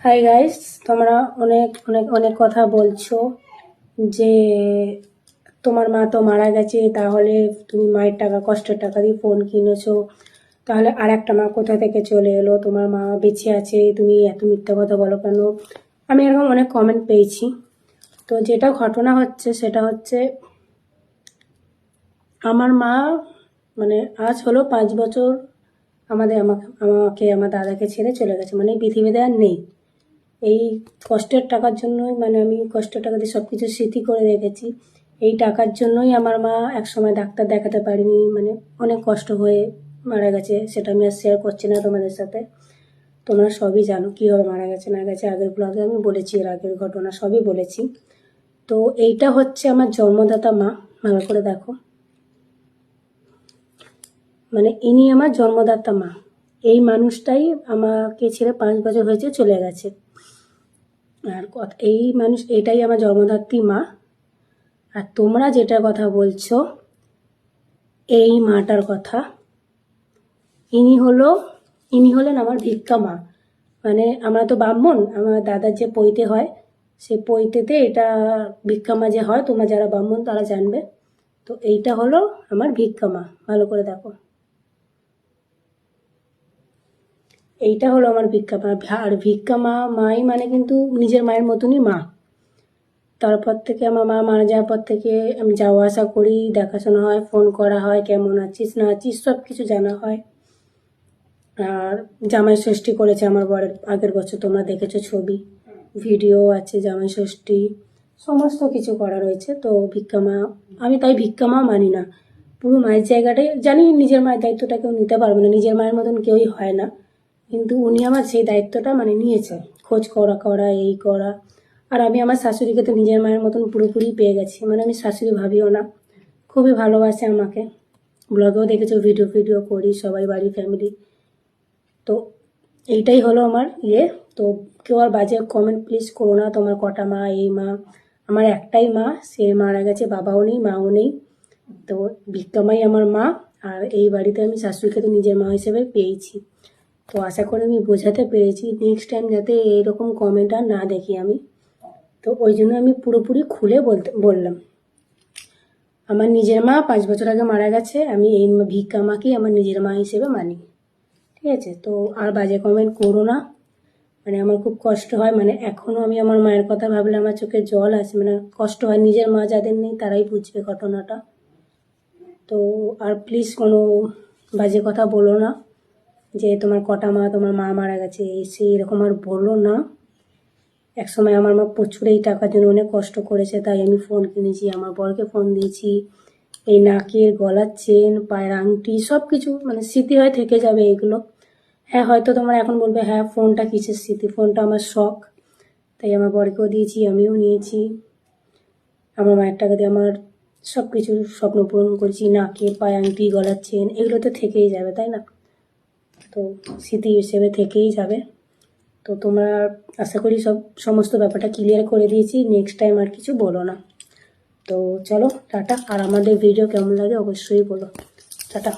Hi guys, তোমরা অনেক অনেক অনেক কথা বলছো যে তোমার মা তো মারা গেছে, তাহলে তুমি মায়ের টাকা কষ্টের টাকা দিয়ে ফোন কিনেছো, তাহলে আর একটা মা কোথা থেকে চলে এলো? তোমার মা বেঁচে আছে, তুমি এত মিথ্যা কথা বলো কেন? আমি এরকম অনেক কমেন্ট পেয়েছি। তো যেটা ঘটনা হচ্ছে সেটা হচ্ছে আমার মা মানে আজ হলো 5 বছর আমাকে আমার দাদাকে ছেড়ে চলে গেছে, মানে এই পৃথিবীতে আর নেই। এই কষ্টের টাকার জন্যই, মানে আমি কষ্টের টাকা দিয়ে সব কিছু স্মৃতি করে রেখেছি। এই টাকার জন্যই আমার মা একসময় ডাক্তার দেখাতে পারেনি, মানে অনেক কষ্ট হয়ে মারা গেছে। সেটা আমি আর শেয়ার করছি না তোমাদের সাথে। তোমরা সবই জানো কীভাবে মারা গেছে না গেছে, আগের ব্লগে আমি বলেছি, এর আগের ঘটনা সবই বলেছি। তো এইটা হচ্ছে আমার জন্মদাতা মা, ভালো করে দেখো, মানে ইনি আমার জন্মদাতা মা। এই মানুষটাই আমাকে ছেড়ে 5 বছর হয়েছে চলে গেছে। আর এই মানুষ, এটাই আমার জন্মদাত্রী মা। আর তোমরা যেটার কথা বলছো, এই মাটার কথা, ইনি হলেন আমার ভিক্ষা মা। মানে আমরা তো ব্রাহ্মণ, আমার দাদার যে পৈতে হয়, সে পৈতেতে এটা ভিক্ষা মা যে হয়, তোমরা যারা ব্রাহ্মণ তারা জানবে। তো এইটা হলো আমার ভিক্ষা মা, ভালো করে দেখো। এইটা হলো আমার ভিক্ষা মা। আর ভিক্ষা মাই মানে কিন্তু নিজের মায়ের মতনই মা। তারপর থেকে আমার মা মারা যাওয়ার পর থেকে আমি যাওয়া আসা করি, দেখাশোনা হয়, ফোন করা হয়, কেমন আছিস না আছিস সব কিছু জানা হয়। আর জামাই ষষ্ঠী করেছে আমার বরের আগের বছর, তোমরা দেখেছো ছবি, ভিডিও আছে, জামাই ষষ্ঠী সমস্ত কিছু করা রয়েছে। তো ভিক্ষা মা, আমি তাই ভিক্ষা মা মানি না, পুরো মায়ের জায়গাটাই জানি। নিজের মায়ের দায়িত্বটা কেউ নিতে পারবে না, নিজের মায়ের মতন কেউই হয় না, কিন্তু উনি আমার সেই দায়িত্বটা মানে নিয়েছে, খোঁজ করা এই করা। আর আমি আমার শাশুড়িকে তো নিজের মায়ের মতন পুরোপুরি পেয়ে গেছি, মানে আমি শাশুড়ি ভাবিও না, খুবই ভালোবাসে আমাকে। ব্লগেও দেখেছো, ভিডিও করি সবাই, বাড়ি ফ্যামিলি। তো এইটাই হলো আমার তো কেউ আর বাজে কমেন্ট প্লিজ করো না, তোমার কটা মা, এই মা। আমার একটাই মা, সে মারা গেছে, বাবাও নেই মাও নেই। তো ভিক্ষামাই আমার মা। আর এই বাড়িতে আমি শাশুড়িকে তো নিজের মা হিসেবে পেয়েছি। তো আশা করি আমি বোঝাতে পেরেছি, নেক্সট টাইম যাতে এইরকম কমেন্ট আর না দেখি আমি। তো ওই জন্য আমি পুরোপুরি খুলে বললাম, আমার নিজের মা 5 বছর আগে মারা গেছে, আমি এই ভিক্ষা মাকেই আমার নিজের মা হিসেবে মানি। ঠিক আছে? তো আর বাজে কমেন্ট করো না, মানে আমার খুব কষ্ট হয়, মানে এখনও আমি আমার মায়ের কথা ভাবলে আমার চোখে জল আসে, মানে কষ্ট হয়। নিজের মা যাদের নেই তারাই বুঝবে ঘটনাটা। তো আর প্লিজ কোনো বাজে কথা বলো না যে তোমার কটা মা, তোমার মা মারা গেছে সেই এরকম আর বলো না। একসময় আমার মা প্রচুর এই টাকার জন্য অনেক কষ্ট করেছে, তাই আমি ফোন কিনেছি, আমার বরকে ফোন দিয়েছি। এই নাকের গলার চেন, পায়ের আংটি সব কিছু মানে স্মৃতি হয়ে থেকে যাবে এইগুলো। হ্যাঁ, হয়তো তোমরা এখন বলবে হ্যাঁ ফোনটা কিসের স্মৃতি, ফোনটা আমার শখ, তাই আমার বরকেও দিয়েছি, আমিও নিয়েছি। আমার মায়ের টাকা দিয়ে আমার সব কিছু স্বপ্ন পূরণ করেছি, নাকের পায়ে আংটি, গলার চেন, এগুলো তো থেকেই যাবে, তাই না? তো স্মৃতি হিসেবে থেকেই যাবে। তো তোমরা আশা করি সমস্ত ব্যাপারটা ক্লিয়ার করে দিয়েছি, নেক্সট টাইম আর কিছু বলো না। তো চলো টাটা। আর আমাদের ভিডিও কেমন লাগে অবশ্যই বলো। টাটা।